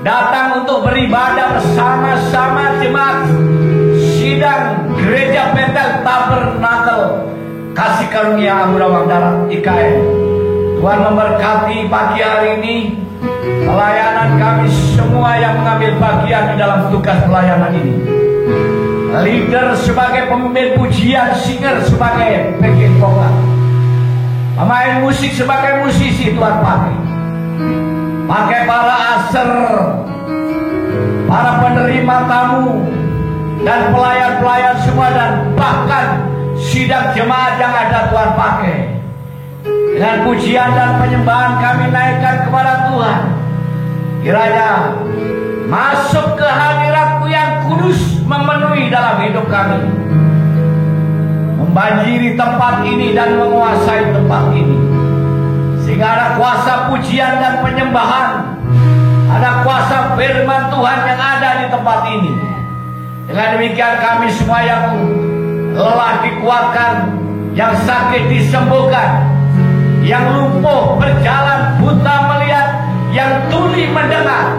datang untuk beribadah bersama-sama jemaat sidang Gereja Bethel Tabernakel Kasih Karunia Amurawan Darat IKN. Tuhan memberkati pagi hari ini pelayanan kami semua yang mengambil bagian di dalam tugas pelayanan ini. Leader sebagai pemimpin pujian, singer sebagai backing vokal, pemain musik sebagai musisi Tuhan pakai para aser, para penerima tamu dan pelayan-pelayan semua, dan bahkan sidang jemaat yang ada Tuhan pakai. Dengan pujian dan penyembahan kami naikkan kepada Tuhan. Kiranya masuk ke hadirat-Mu yang kudus memenuhi dalam hidup kami, membanjiri tempat ini dan menguasai tempat ini, sehingga ada kuasa pujian dan penyembahan, ada kuasa firman Tuhan yang ada di tempat ini. Dengan demikian kami semua yang lelah dikuatkan, yang sakit disembuhkan, yang lumpuh berjalan, buta melihat, yang tuli mendengar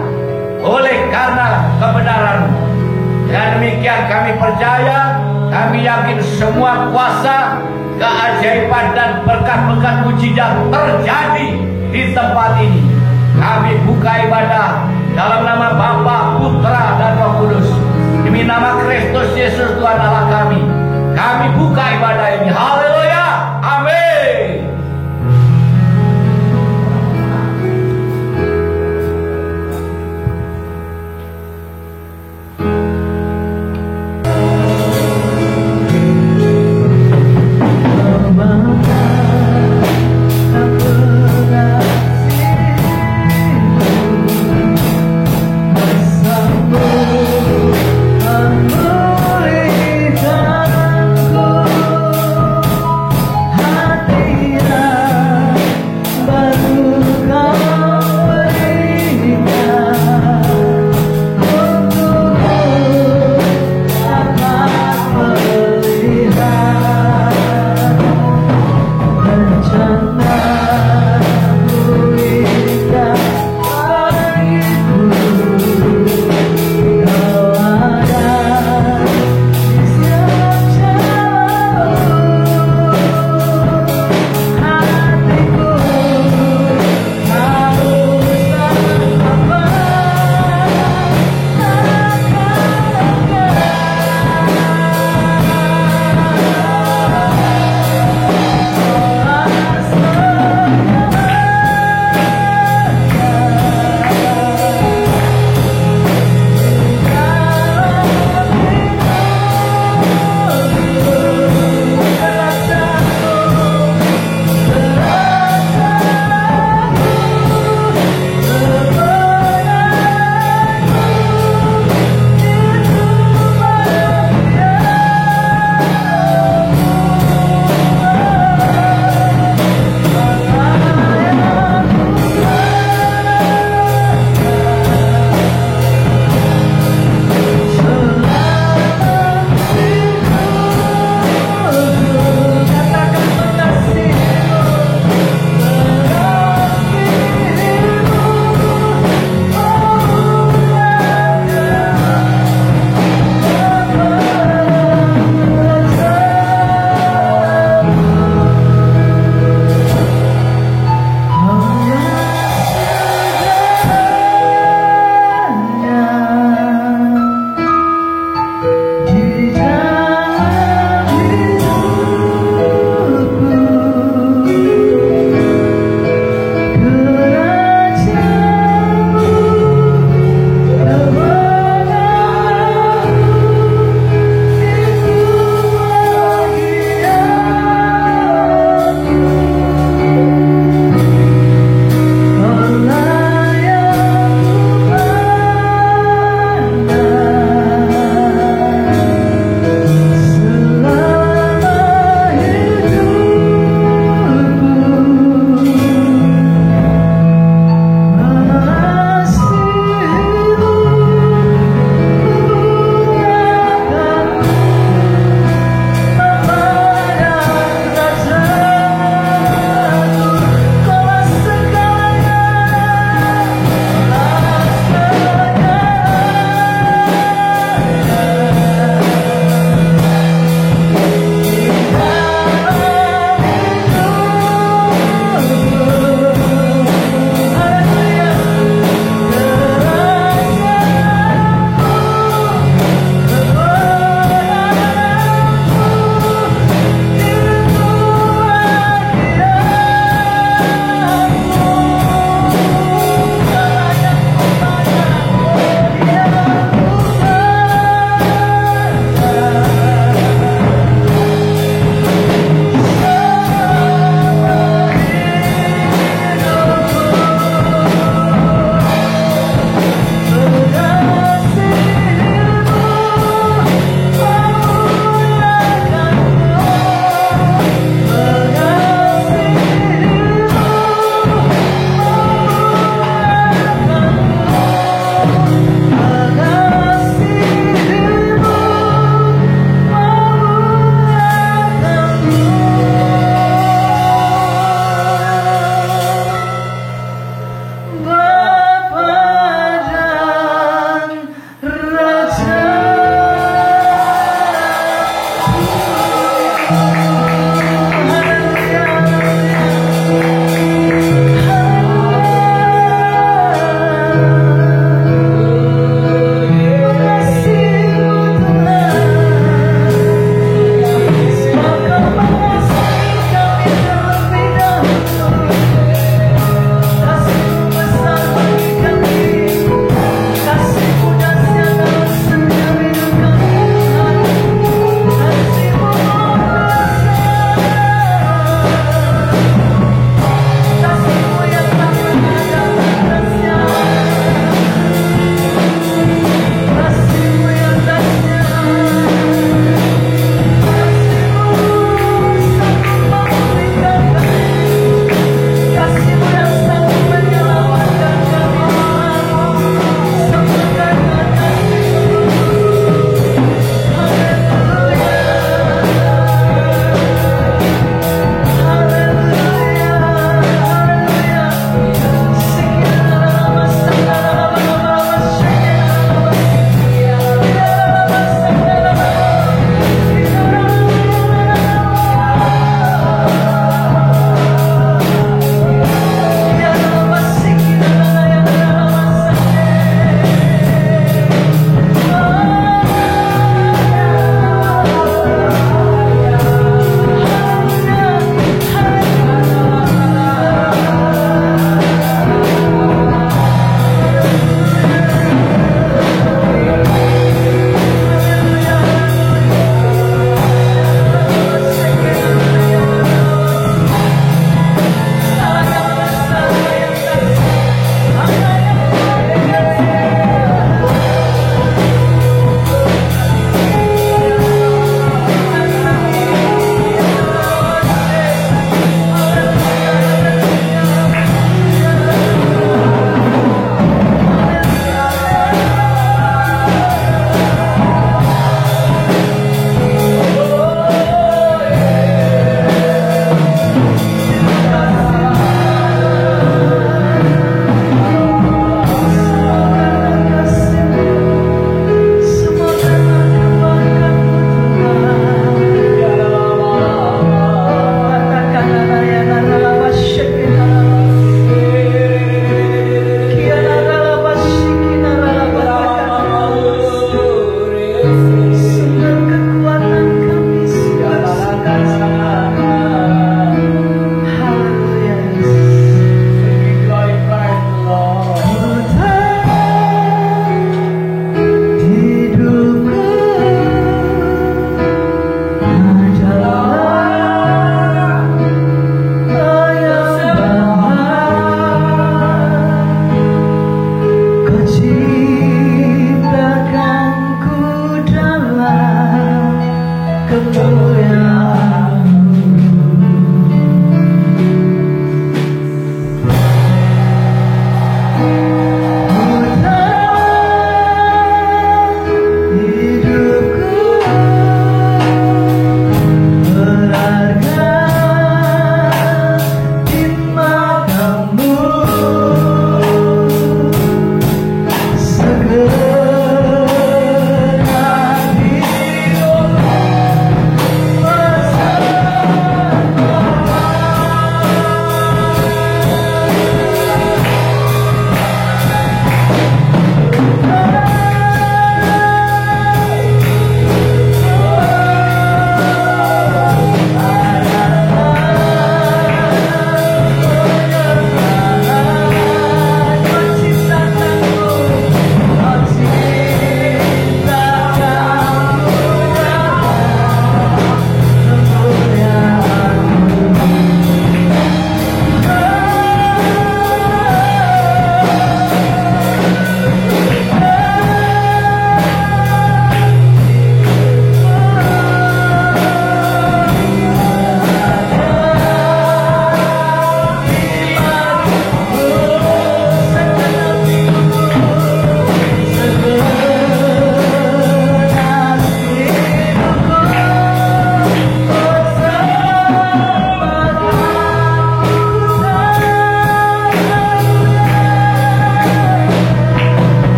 oleh karena kebenaran. Dan demikian kami percaya, kami yakin semua kuasa, keajaiban dan berkat-berkat mujizat terjadi di tempat ini. Kami buka ibadah dalam nama Bapa, Putra dan Roh Kudus, demi nama Kristus Yesus Tuhan Allah kami. Kami buka ibadah ini. Haleluya, amin.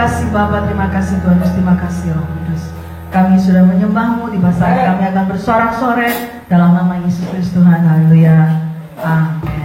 kasih Bapa, terima kasih Tuhan Yesus, terima kasih Roh Kudus. Kami sudah menyembah-Mu, di saat kami akan bersorak-sorai dalam nama Yesus Kristus Tuhan. Haleluya. Amin.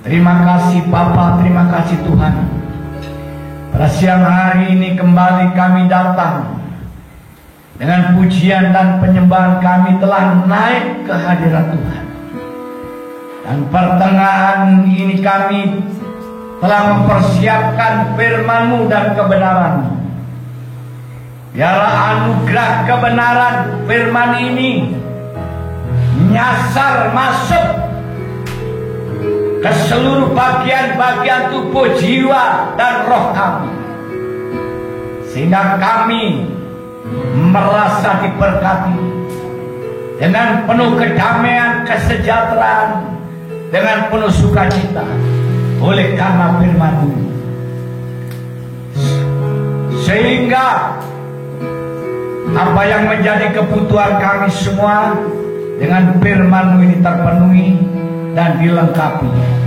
Terima kasih Bapa, terima kasih Tuhan. Pada siang hari ini kembali kami datang dengan pujian dan penyembahan, kami telah naik ke hadirat Tuhan. Dan pertengahan ini kami telah mempersiapkan firman-Mu dan kebenaran-Mu. Biarlah anugerah kebenaran firman ini nyasar masuk ke seluruh bagian-bagian tubuh, jiwa, dan roh kami, sehingga kami merasa diberkati dengan penuh kedamaian, kesejahteraan, dengan penuh sukacita oleh karena firman-Mu, sehingga apa yang menjadi kebutuhan kami semua dengan firman-Mu ini terpenuhi dan dilengkapi.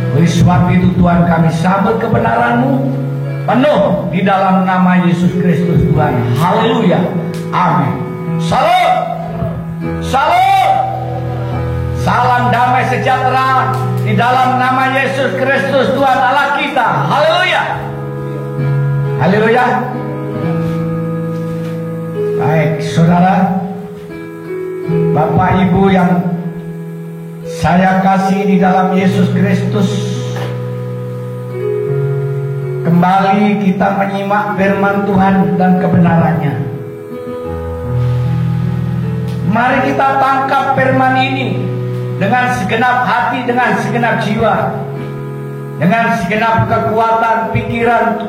Oleh sebab itu Tuhan, kami sambut kebenaran-Mu penuh di dalam nama Yesus Kristus Tuhan. Haleluya. Amin. Salam. Salam. Salam damai sejahtera di dalam nama Yesus Kristus Tuhan Allah kita. Haleluya. Haleluya. Baik, saudara, Bapak Ibu yang saya kasih di dalam Yesus Kristus, kembali kita menyimak firman Tuhan dan kebenarannya. Mari kita tangkap firman ini dengan segenap hati, dengan segenap jiwa, dengan segenap kekuatan pikiran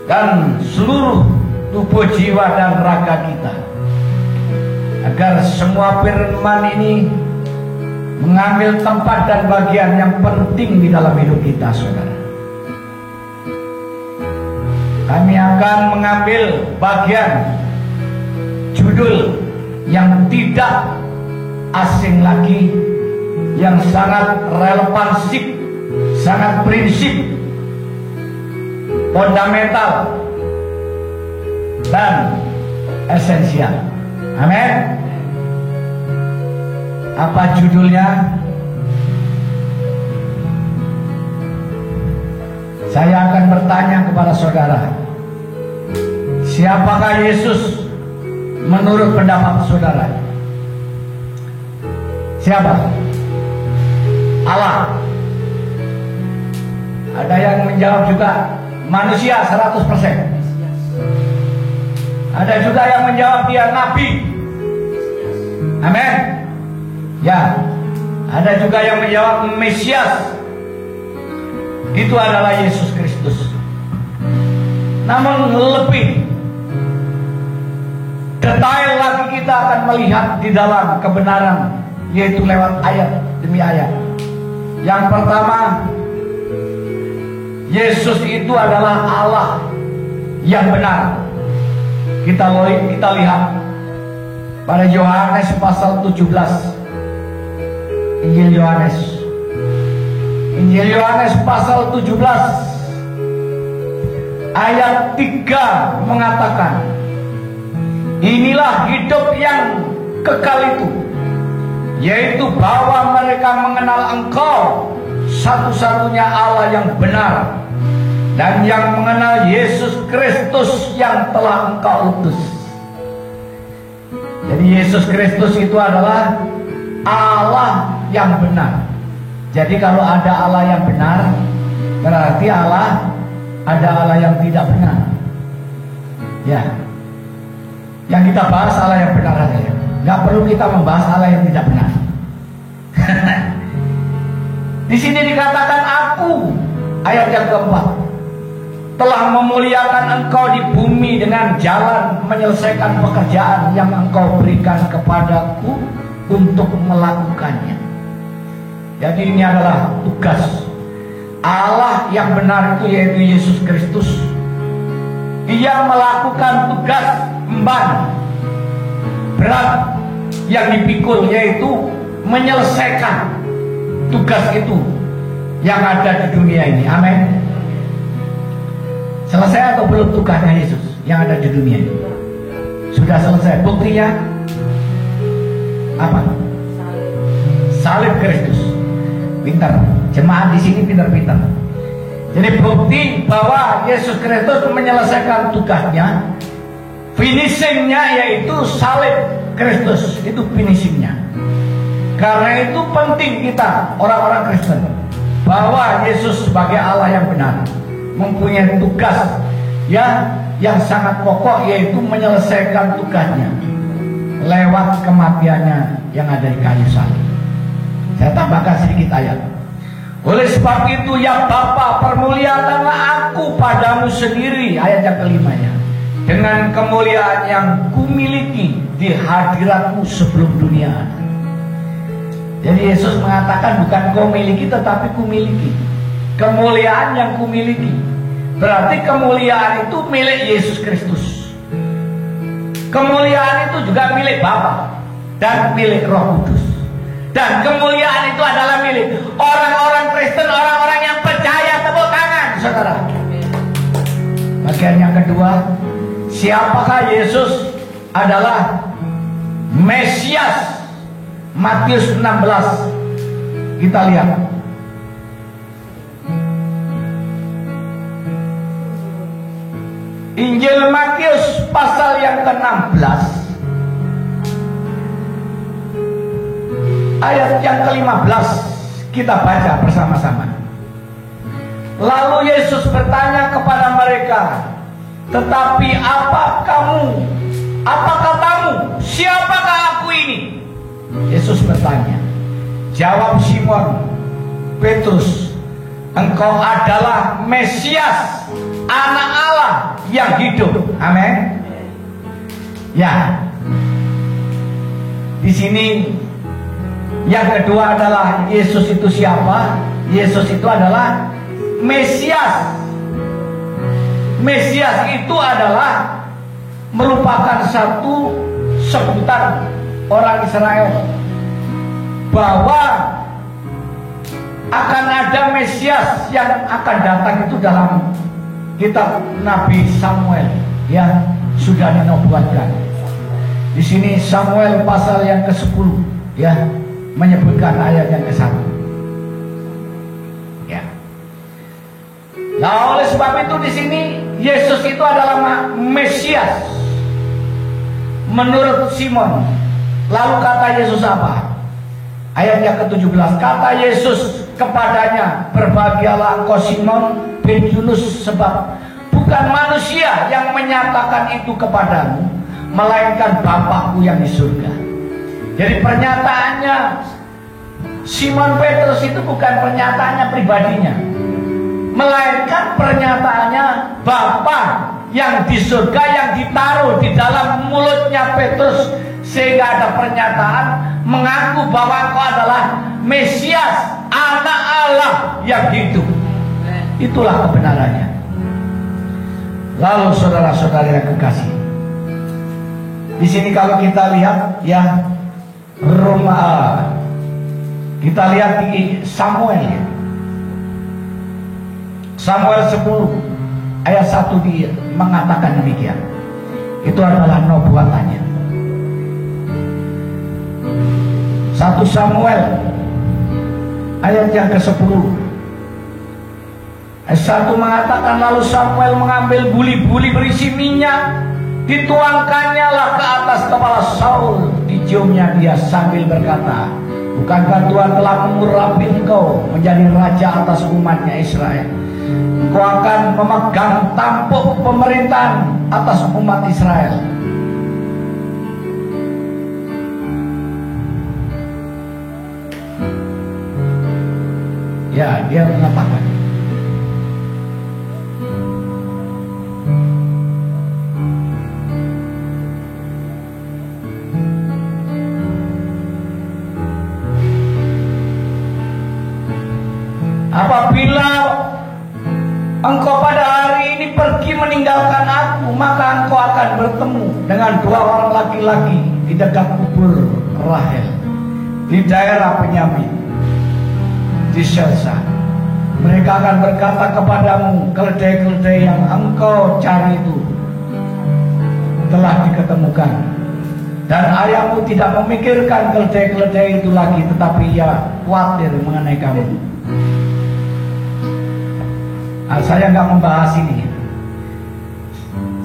dan seluruh tubuh, jiwa, dan raga kita, agar semua firman ini mengambil tempat dan bagian yang penting di dalam hidup kita, saudara. Kami akan mengambil bagian judul yang tidak asing lagi, yang sangat relevansif, sangat prinsip, fundamental, dan esensial. Amin. Apa judulnya? Saya akan bertanya kepada saudara, siapakah Yesus menurut pendapat saudara? Siapa? Allah. Ada yang menjawab juga manusia 100%. Ada juga yang menjawab dia nabi. Amin. Ya, ada juga yang menjawab Mesias. Itu adalah Yesus Kristus. Namun lebih detail lagi kita akan melihat di dalam kebenaran, yaitu lewat ayat demi ayat. Yang pertama, Yesus itu adalah Allah yang benar. Kita lihat pada Yohanes pasal 17. Injil Yohanes pasal 17 ayat 3 mengatakan, inilah hidup yang kekal itu, yaitu bahwa mereka mengenal Engkau satu-satunya Allah yang benar, dan yang mengenal Yesus Kristus yang telah Engkau utus. Jadi Yesus Kristus itu adalah Allah yang benar. Jadi kalau ada Allah yang benar, berarti ada Allah yang tidak benar. Ya. Yang kita bahas Allah yang benar aja ya. Nggak perlu kita membahas Allah yang tidak benar. Di sini dikatakan, aku, ayat yang keempat, telah memuliakan Engkau di bumi dengan jalan menyelesaikan pekerjaan yang Engkau berikan kepadaku untuk melakukannya. Jadi ini adalah tugas Allah yang benar itu, yaitu Yesus Kristus. Dia melakukan tugas emban berat yang dipikul, yaitu menyelesaikan tugas itu yang ada di dunia ini. Amin. Selesai atau belum tugasnya Yesus yang ada di dunia ini? Sudah selesai. Buktinya apa? Salib Kristus. Pintar, Jemaat di sini pintar-pintar. Jadi bukti bahwa Yesus Kristus menyelesaikan tugasnya, finishingnya yaitu salib Kristus, itu finishingnya. Karena itu penting kita orang-orang Kristen bahwa Yesus sebagai Allah yang benar mempunyai tugas yang sangat pokok, yaitu menyelesaikan tugasnya lewat kematiannya yang ada di kayu salib. Saya tambahkan sedikit ayat. Oleh sebab itu ya Bapa, permuliakanlah aku padamu sendiri, ayat yang kelimanya, dengan kemuliaan yang kumiliki di hadiratmu sebelum dunia ada. Jadi Yesus mengatakan bukan kau miliki tetapi kumiliki. Kemuliaan yang kumiliki, berarti kemuliaan itu milik Yesus Kristus. Kemuliaan itu juga milik Bapa dan milik Roh Kudus. Dan kemuliaan itu adalah milik orang-orang Kristen, orang-orang yang percaya. Tepuk tangan, saudara. Bagian yang kedua, siapakah Yesus? Adalah Mesias. Matius 16. Kita lihat. Injil Matius pasal yang ke-16 ayat yang ke-15, kita baca bersama-sama. Lalu Yesus bertanya kepada mereka, tetapi apa katamu? Siapakah aku ini? Yesus bertanya. Jawab Simon Petrus, engkau adalah Mesias, Anak Allah yang hidup. Amin. Ya. Di sini yang kedua adalah Yesus itu siapa? Yesus itu adalah Mesias. Mesias itu adalah merupakan satu sebutan orang Israel bahwa akan ada Mesias yang akan datang. Itu dalam kitab Nabi Samuel yang sudah dinubuatkan. Di sini Samuel pasal yang ke-10 ya menyebutkan ayat yang ke-1. Ya. Nah, oleh sebab itu di sini Yesus itu adalah Mesias menurut Simon. Lalu kata Yesus apa? Ayat yang ke-17. Kata Yesus kepadanya, berbahagialah engkau Simon bin Yunus, sebab bukan manusia yang menyatakan itu kepadamu, melainkan Bapakku yang di surga. Jadi pernyataannya Simon Petrus itu bukan pernyataannya pribadinya, melainkan pernyataannya Bapa yang di surga yang ditaruh di dalam mulutnya Petrus, sehingga ada pernyataan mengaku bahwa engkau adalah Mesias, Anak Allah yang hidup. Itulah kebenarannya. Lalu saudara-saudara yang kekasih, di sini kalau kita lihat ya kita lihat di Samuel ya. Samuel 10 ayat 1 dia mengatakan demikian. Itu adalah nubuatannya. 1 Samuel ayat yang ke-10 ayat 1 mengatakan, lalu Samuel mengambil buli-buli berisi minyak, dituangkannya lah ke atas kepala Saul, diciumnya dia sambil berkata, bukankah Tuhan telah mengurapi engkau menjadi raja atas umatnya Israel? Engkau akan memegang tampuk pemerintahan atas umat Israel. Ya, dia mengatakan apabila engkau pada hari ini pergi meninggalkan aku, maka engkau akan bertemu dengan 2 orang laki-laki di dekat kubur Rahel di daerah Benyamin di Selsa. Mereka akan berkata kepadamu, keledai-keledai yang engkau cari itu telah diketemukan, dan ayahmu tidak memikirkan keledai-keledai itu lagi, tetapi ia khawatir mengenai kamu. Nah, saya nggak membahas ini.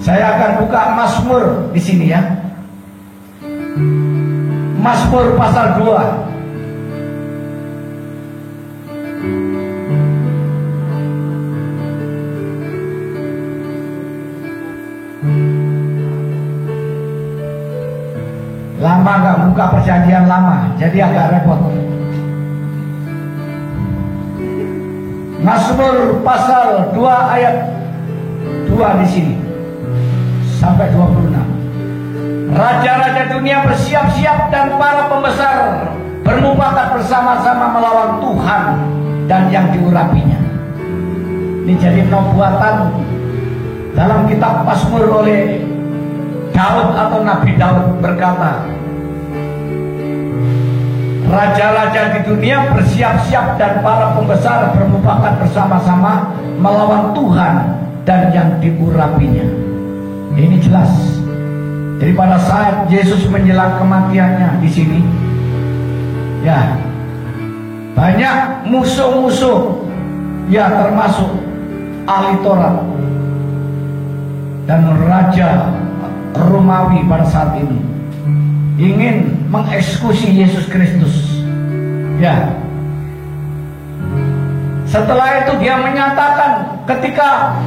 Saya akan buka Mazmur di sini ya. Mazmur pasal 2. Lama nggak buka perjanjian lama, jadi agak repot. Mazmur pasal 2 ayat 2 di sini sampai 26. Raja-raja dunia bersiap-siap dan para pembesar bermufakat bersama-sama melawan Tuhan dan yang diurapinya. Ini jadi nubuatan dalam kitab Mazmur oleh Daud atau Nabi Daud berkata, raja-raja di dunia bersiap-siap dan para pembesar bermufakat bersama-sama melawan Tuhan dan yang diurapinya. Ini jelas. Jadi pada saat Yesus menjelang kematiannya di sini, ya banyak musuh-musuh, ya termasuk ahli Taurat dan raja Romawi pada saat ini ingin mengeksekusi Yesus Kristus. Ya. Setelah itu dia menyatakan ketika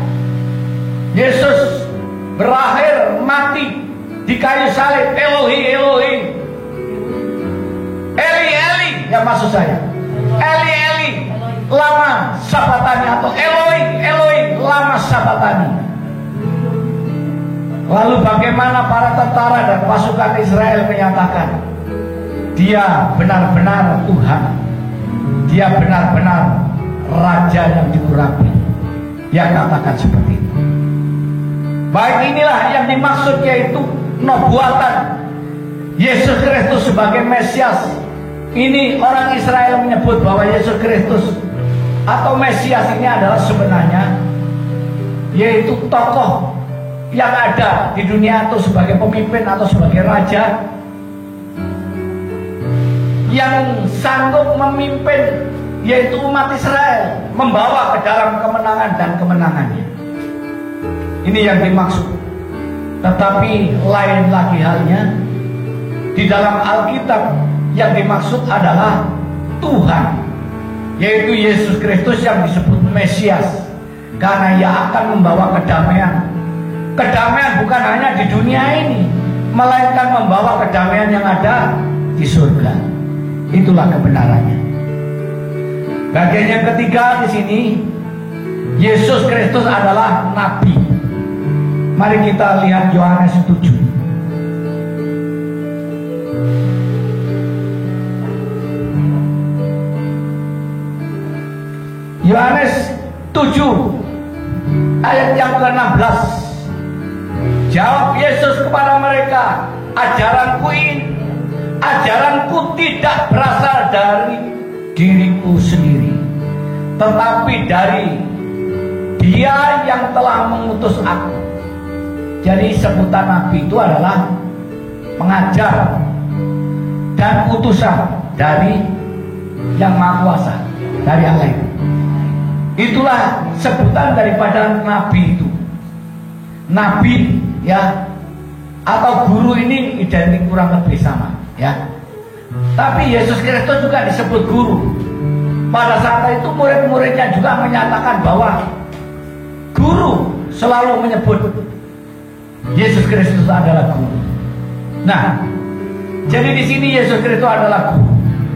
Yesus berakhir mati di kayu salib, Elohi, Elohi, Eli, Eli, ya maksud saya, Eli, Eli, lama sabatani, atau Eloi, Eloi, lama sabatani. Lalu bagaimana para tentara dan pasukan Israel menyatakan dia benar-benar Tuhan, dia benar-benar Raja yang diurapi. Dia katakan seperti itu. Baik, inilah yang dimaksud, yaitu nubuatan Yesus Kristus sebagai Mesias. Ini orang Israel menyebut bahwa Yesus Kristus atau Mesias ini adalah sebenarnya yaitu tokoh yang ada di dunia itu sebagai pemimpin atau sebagai raja yang sanggup memimpin, yaitu umat Israel, membawa ke dalam kemenangan dan kemenangannya. Ini yang dimaksud. Tetapi lain lagi halnya, di dalam Alkitab yang dimaksud adalah Tuhan, yaitu Yesus Kristus yang disebut Mesias, karena ia akan membawa kedamaian. Kedamaian bukan hanya di dunia ini, melainkan membawa kedamaian yang ada di surga. Itulah kebenarannya. Bagian yang ketiga di sini, Yesus Kristus adalah Nabi. Mari kita lihat Yohanes 7. Yohanes 7 ayat yang ke-16. Jawab Yesus kepada mereka, ajaranku tidak berasal dari diriku sendiri, tetapi dari Dia yang telah mengutus aku. Jadi sebutan Nabi itu adalah pengajar dan utusan dari Yang Maha Kuasa, dari Allah. Itulah sebutan daripada Nabi itu. Nabi, ya, atau guru ini identik kurang lebih sama, ya. Tapi Yesus Kristus juga disebut guru. Pada saat itu murid-muridnya juga menyatakan bahwa guru selalu menyebut Yesus Kristus adalah guru. Nah, jadi di sini Yesus Kristus adalah guru.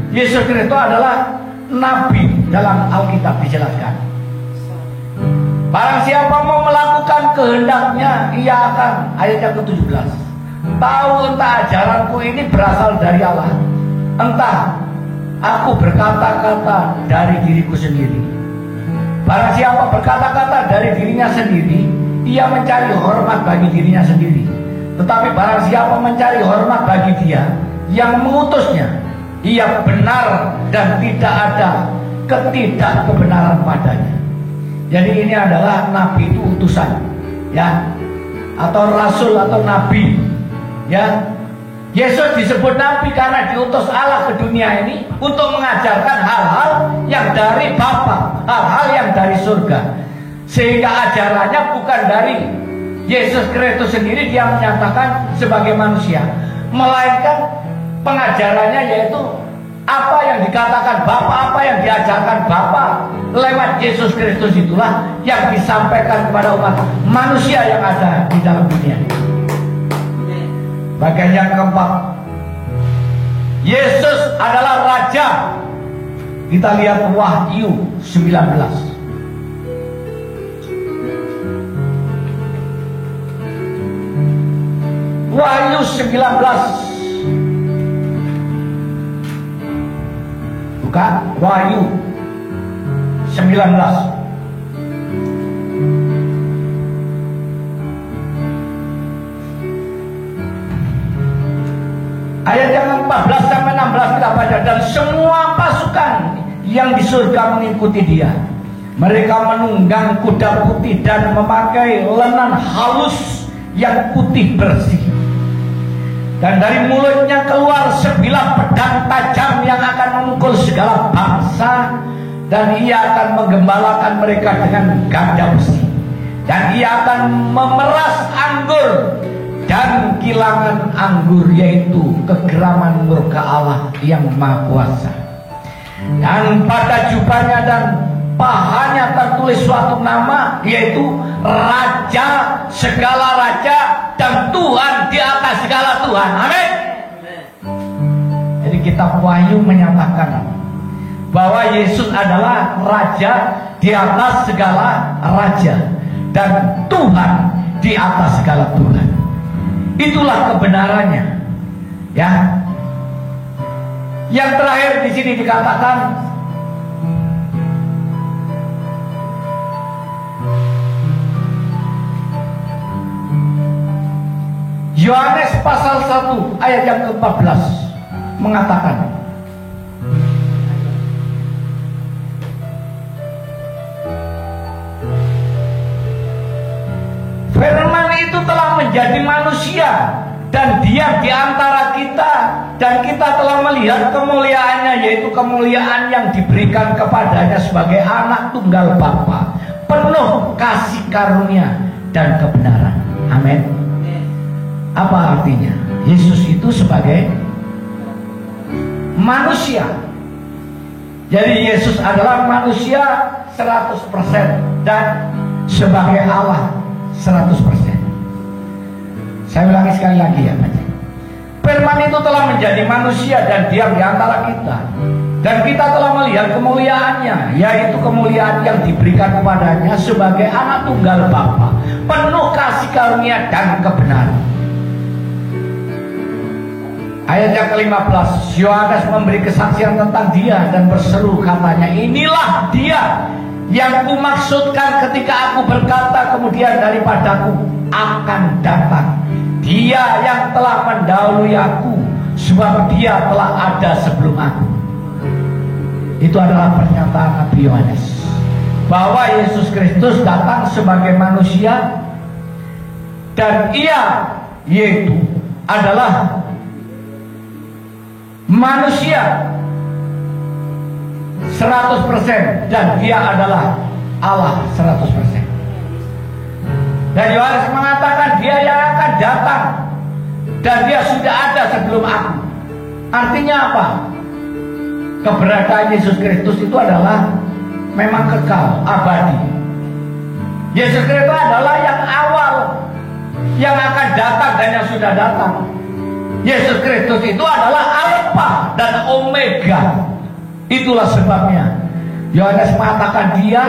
Yesus Kristus adalah Nabi dalam Alkitab dijelaskan. Barang siapa mau melakukan kehendaknya, ia akan, ayat yang ke-17, tahu entah ajaranku ini berasal dari Allah, entah aku berkata-kata dari diriku sendiri. Barang siapa berkata-kata dari dirinya sendiri, ia mencari hormat bagi dirinya sendiri. Tetapi barang siapa mencari hormat bagi Dia yang mengutusnya, ia benar dan tidak ada ketidakkebenaran padanya. Jadi ini adalah Nabi itu utusan, ya, atau Rasul atau Nabi, ya. Yesus disebut Nabi karena diutus Allah ke dunia ini untuk mengajarkan hal-hal yang dari Bapa, hal-hal yang dari surga. Sehingga ajarannya bukan dari Yesus Kristus sendiri dia menyatakan sebagai manusia, melainkan pengajarannya yaitu apa yang dikatakan Bapa, apa yang diajarkan Bapa lewat Yesus Kristus itulah yang disampaikan kepada umat manusia yang ada di dalam dunia. Bagian yang keempat, Yesus adalah Raja. Kita lihat Wahyu 19. Wahyu 19. Buka Wahyu 19. Ayat yang 14 sampai 16 kita baca. Dan semua pasukan yang di surga mengikuti dia. Mereka menunggang kuda putih dan memakai lenan halus yang putih bersih. Dan dari mulutnya keluar sebilah pedang tajam yang akan memukul segala bangsa. Dan ia akan menggembalakan mereka dengan ganda besi. Dan ia akan memeras anggur dan kilangan anggur, yaitu kegeraman murka Allah yang Maha Kuasa. Dan pada jubahnya dan pahanya tertulis suatu nama, yaitu Raja segala raja dan Tuhan di atas segala Tuhan. Amin. Jadi kitab Wahyu menyatakan bahwa Yesus adalah Raja di atas segala raja dan Tuhan di atas segala Tuhan. Itulah kebenarannya. Ya. Yang terakhir di sini dikatakan Yohanes pasal 1 ayat yang ke-14 mengatakan, Firman itu telah menjadi manusia dan diam di antara kita, dan kita telah melihat kemuliaannya, yaitu kemuliaan yang diberikan kepadanya sebagai anak tunggal Bapa, penuh kasih karunia dan kebenaran. Amin. Apa artinya? Yesus itu sebagai manusia. Jadi Yesus adalah manusia 100% dan sebagai Allah 100%. Saya ulangi sekali lagi ya, Pak. Firman itu telah menjadi manusia dan diam di antara kita, dan kita telah melihat kemuliaannya, yaitu kemuliaan yang diberikan kepadanya sebagai anak tunggal Bapa, penuh kasih karunia dan kebenaran. Ayat yang ke-15, Yohanes memberi kesaksian tentang dia dan berseru katanya, inilah dia yang kumaksudkan ketika aku berkata kemudian daripadaku akan datang dia yang telah mendahului aku, sebab dia telah ada sebelum aku. Itu adalah pernyataan Nabi Yohanes bahwa Yesus Kristus datang sebagai manusia, dan ia yaitu adalah manusia 100% dan dia adalah Allah 100%. Dan Yohanes mengatakan dia yang akan datang dan dia sudah ada sebelum aku. Artinya apa? Keberadaan Yesus Kristus itu adalah memang kekal, abadi. Yesus Kristus adalah yang awal, yang akan datang dan yang sudah datang. Yesus Kristus itu adalah Alfa dan Omega. Itulah sebabnya Yohanes mengatakan dia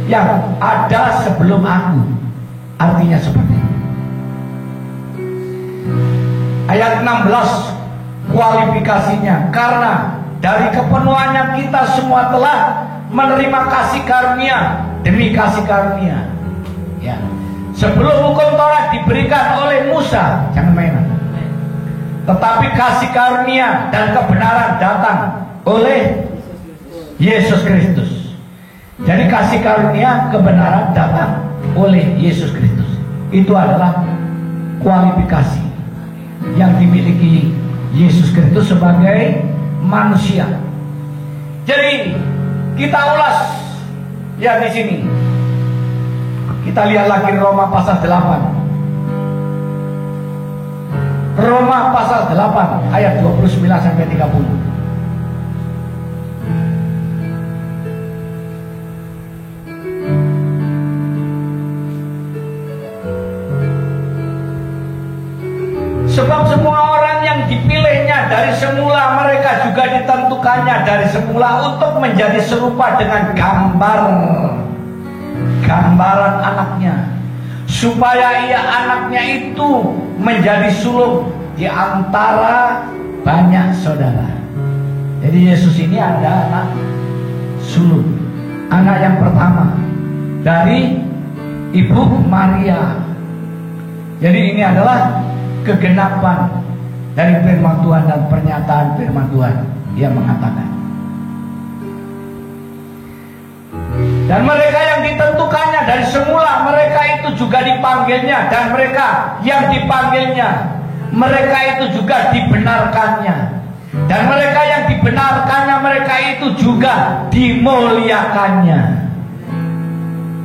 yang ada sebelum aku. Artinya seperti itu. Ayat 16 kualifikasinya, karena dari kepenuhannya kita semua telah menerima kasih karunia demi kasih karunia. Ya. Sebelum hukum Taurat diberikan oleh Musa, jangan mainan. Tetapi kasih karunia dan kebenaran datang oleh Yesus Kristus. Jadi kasih karunia, kebenaran datang oleh Yesus Kristus. Itu adalah kualifikasi yang dimiliki Yesus Kristus sebagai manusia. Jadi kita ulas ya di sini. Kita lihat lagi Roma pasal 8. Roma pasal 8 ayat 29 sampai 30. Sebab semua orang yang dipilihnya dari semula, mereka juga ditentukannya dari semula untuk menjadi serupa dengan gambaran anaknya, supaya ia anaknya itu menjadi sulung di antara banyak saudara. Jadi Yesus ini ada anak sulung, anak yang pertama dari Ibu Maria. Jadi ini adalah kegenapan dari firman Tuhan dan pernyataan firman Tuhan yang mengatakan. Dan mereka yang ditentukannya dari semula, mereka itu juga dipanggilnya, dan mereka yang dipanggilnya, mereka itu juga dibenarkannya, dan mereka yang dibenarkannya, mereka itu juga dimuliakannya.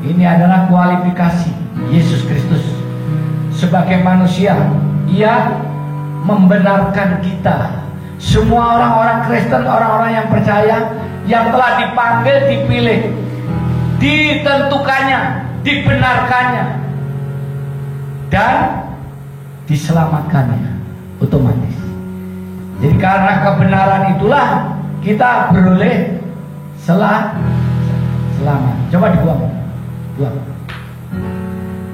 Ini adalah kualifikasi Yesus Kristus sebagai manusia. Ia membenarkan kita, semua orang-orang Kristen, orang-orang yang percaya, yang telah dipanggil, dipilih, ditentukannya, dibenarkannya, dan diselamatkannya otomatis. Jadi karena kebenaran itulah kita beroleh selamat. Coba dibuang.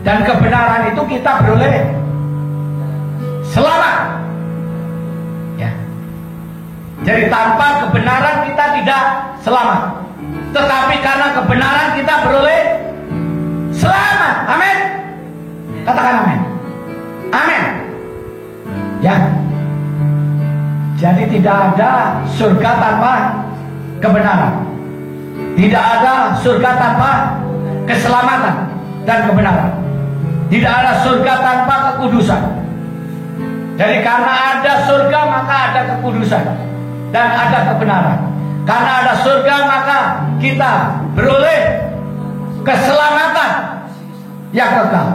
Dan kebenaran itu kita beroleh selamat. Ya. Jadi tanpa kebenaran kita tidak selamat. Tetapi karena kebenaran kita beroleh selamat. Amin. Katakan amin. Amin. Ya. Jadi tidak ada surga tanpa kebenaran. Tidak ada surga tanpa keselamatan dan kebenaran. Tidak ada surga tanpa kekudusan. Jadi karena ada surga maka ada kekudusan dan ada kebenaran. Karena ada surga maka kita beroleh keselamatan yang kekal.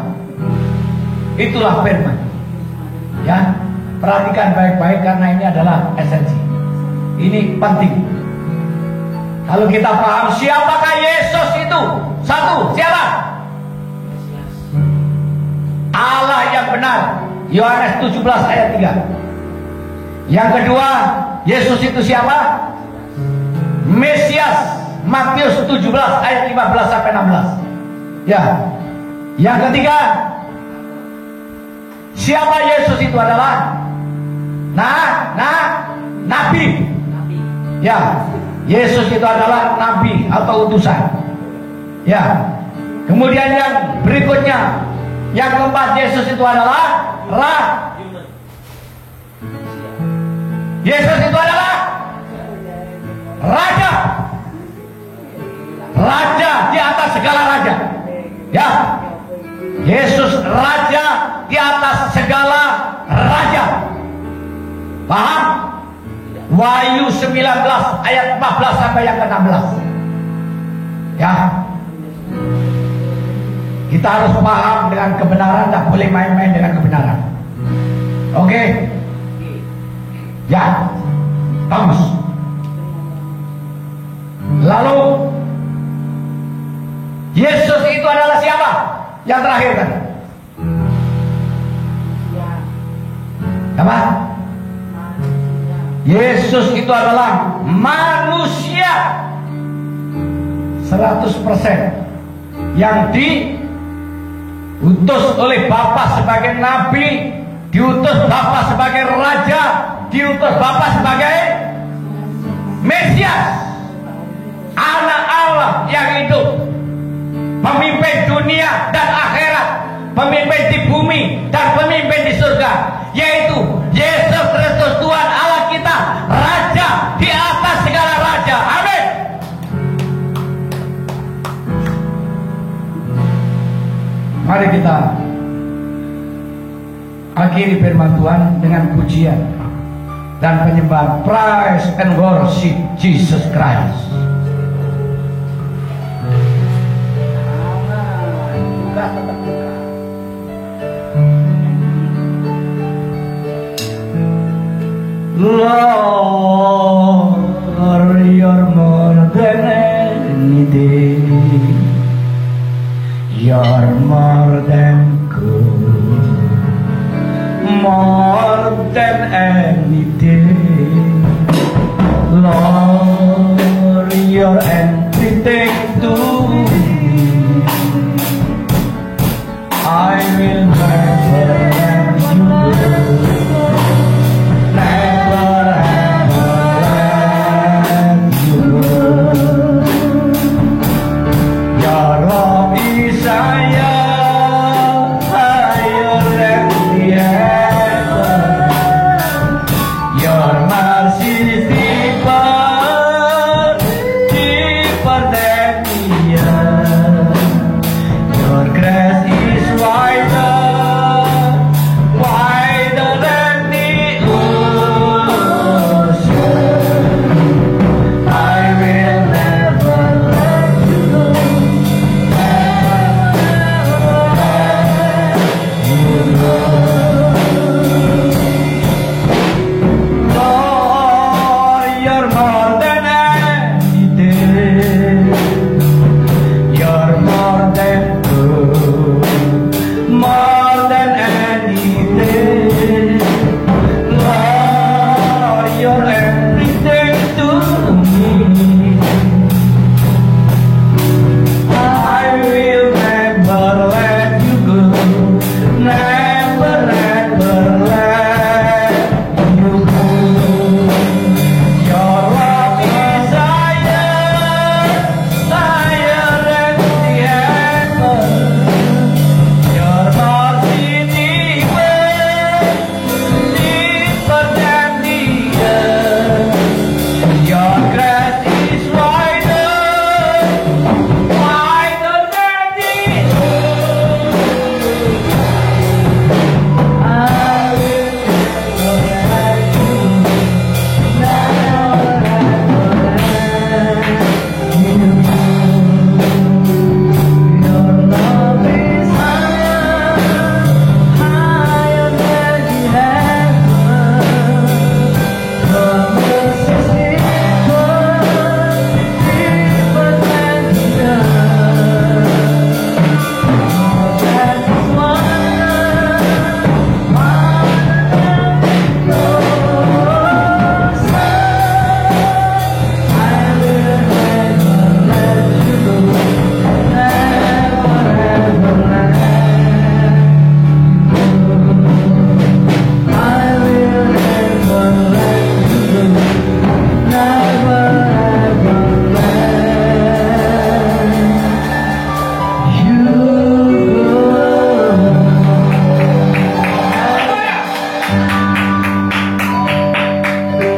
Itulah firman. Ya, perhatikan baik-baik karena ini adalah esensi. Ini penting. Kalau kita paham siapakah Yesus itu? Satu, siapa? Allah yang benar. Yohanes 17 ayat 3. Yang kedua, Yesus itu siapa? Mesias. Matius 17 ayat 15 sampai 16. Ya. Yang ketiga, siapa Yesus itu adalah? Nabi. Ya. Yesus itu adalah nabi atau utusan. Ya. Kemudian yang berikutnya, yang keempat, Yesus itu adalah Yesus itu adalah Raja. Raja di atas segala raja. Ya. Yesus Raja di atas segala raja. Paham? Wahyu 19 ayat 14 sampai yang ke-16. Ya. Kita harus paham dengan kebenaran, tak boleh main-main dengan kebenaran. Oke? Ya, bagus. Lalu Yesus itu adalah siapa? Yang terakhir kan? Apa? Yesus itu adalah manusia 100% yang diutus oleh Bapa sebagai nabi, diutus Bapa sebagai raja, diutus Bapa sebagai Mesias, anak Allah yang hidup, pemimpin dunia dan akhirat, pemimpin di bumi dan pemimpin di surga, yaitu Yesus Kristus Tuhan Allah kita, Raja di atas segala raja. Amin. Mari kita akhiri firman Tuhan dengan pujian dan penyembahan. Praise and worship Jesus Christ. Buka You're more than good, more than anything. Lord, you're everything to me. I will never let you go. Never ever let you go. Your love is higher, higher than the heaven. Your mercy is deeper, deeper than the earth. Your grace is wider, wider than the ocean. I will never let you go. Lord, you're more than anything. You're more than good, more than anything. Lord, you're everything to me. I will never let you go. Never ever let you go. Your love is higher, higher than the heaven. Your mercy deeper, deeper than the earth. Your grace is wider, wider than the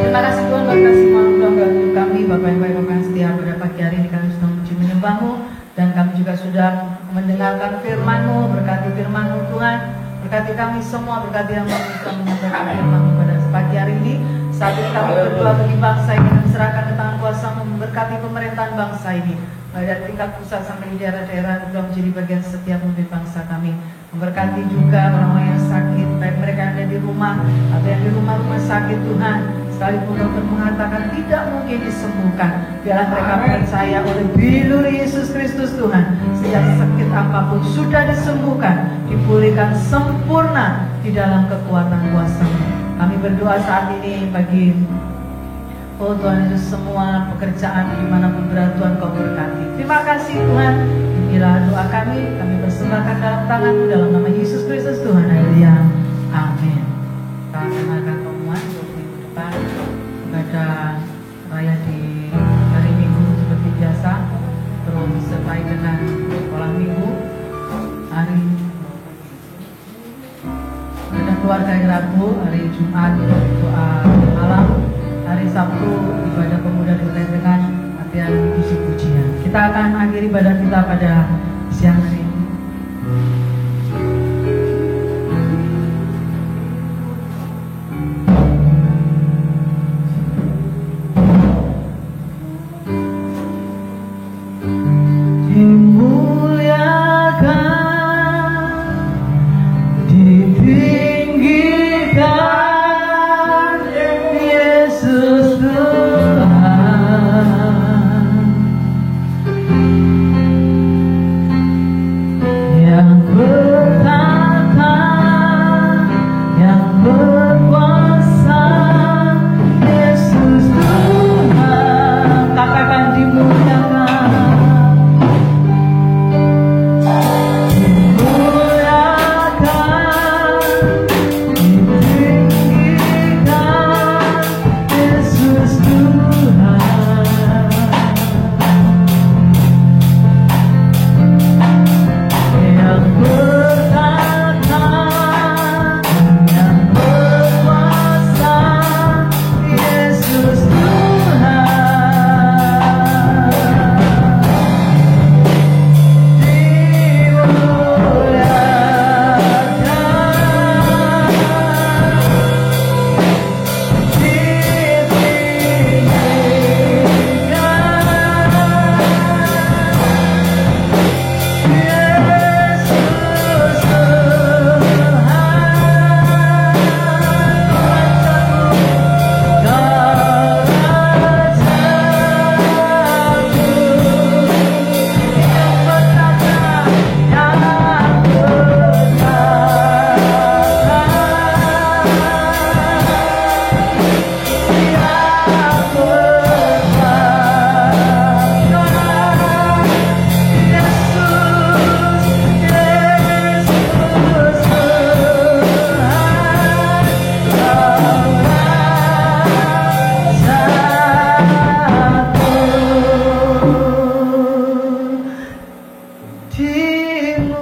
Terima kasih Tuhan, berkasih malam doa kami, Bapak Ibu yang setia pada pagi hari ini kami sedang memuji menyembah-Mu, dan kami juga sudah mendengarkan firman-Mu. Berkati firman-Mu Tuhan, berkati kami semua, berkati yang bisa menyampaikan firman-Mu pada pagi hari ini. Saat ini kami berdoa bagi bangsa ini, kami serahkan ke tangan kuasa-Mu, memberkati pemerintahan bangsa ini, baik dari tingkat pusat sampai di daerah-daerah, juga menjadi bagian setiap pemimpin bangsa kami. Memberkati juga orang-orang yang sakit, baik mereka yang ada di rumah atau yang di rumah sakit Tuhan. Sekalipun dokter mengatakan tidak mungkin disembuhkan, biarlah mereka percaya oleh bilur Yesus Kristus Tuhan, sejak sakit apapun sudah disembuhkan, dipulihkan sempurna di dalam kekuatan kuasa-Mu. Kami berdoa saat ini bagi Tuhan Yesus, semua pekerjaan dimanapun berada Tuhan Kau berkati. Terima kasih Tuhan. Inilah doa kami persembahkan dalam tangan-Mu, dalam nama Yesus Kristus Tuhan. Haleluya. Amin. Kita dengarkan pengumuman untuk minggu depan, ibadah raya di hari Minggu seperti biasa, terus disertai dengan sekolah Minggu, hari ibadah keluarga hari Rabu, hari Jumat doa malam, hari Sabtu ibadah pemuda disertai dengan latihan musik pujian. Kita akan akhiri ibadah kita pada siang hari ini. sucimu.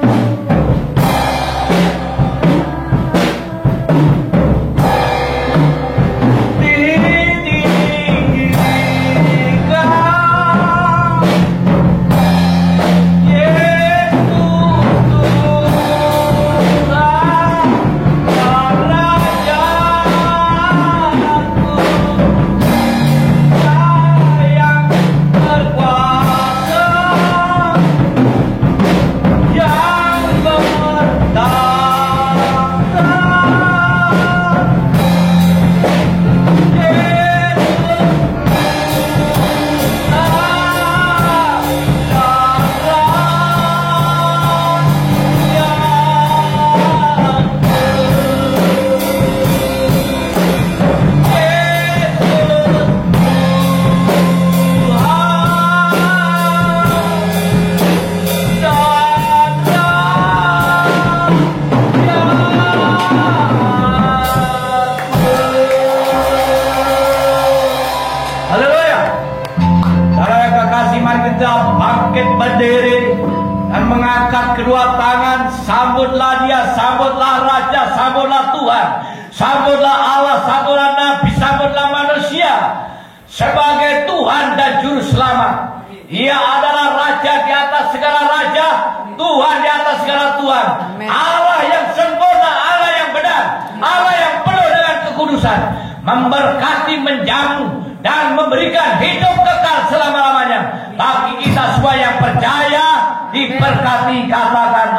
Bangkit berdiri dan mengangkat kedua tangan. Sambutlah dia, sambutlah Raja, sambutlah Tuhan, sambutlah Allah, sambutlah Nabi, sambutlah manusia sebagai Tuhan dan Juru Selamat. Ia adalah Raja di atas segala Raja, Tuhan di atas segala Tuhan. Allah yang sempurna, Allah yang benar, Allah yang penuh dengan kekudusan, memberkati, menjamu dan memberikan hidup kekal selama-lamanya. Bagi kita semua yang percaya, diberkati, katakan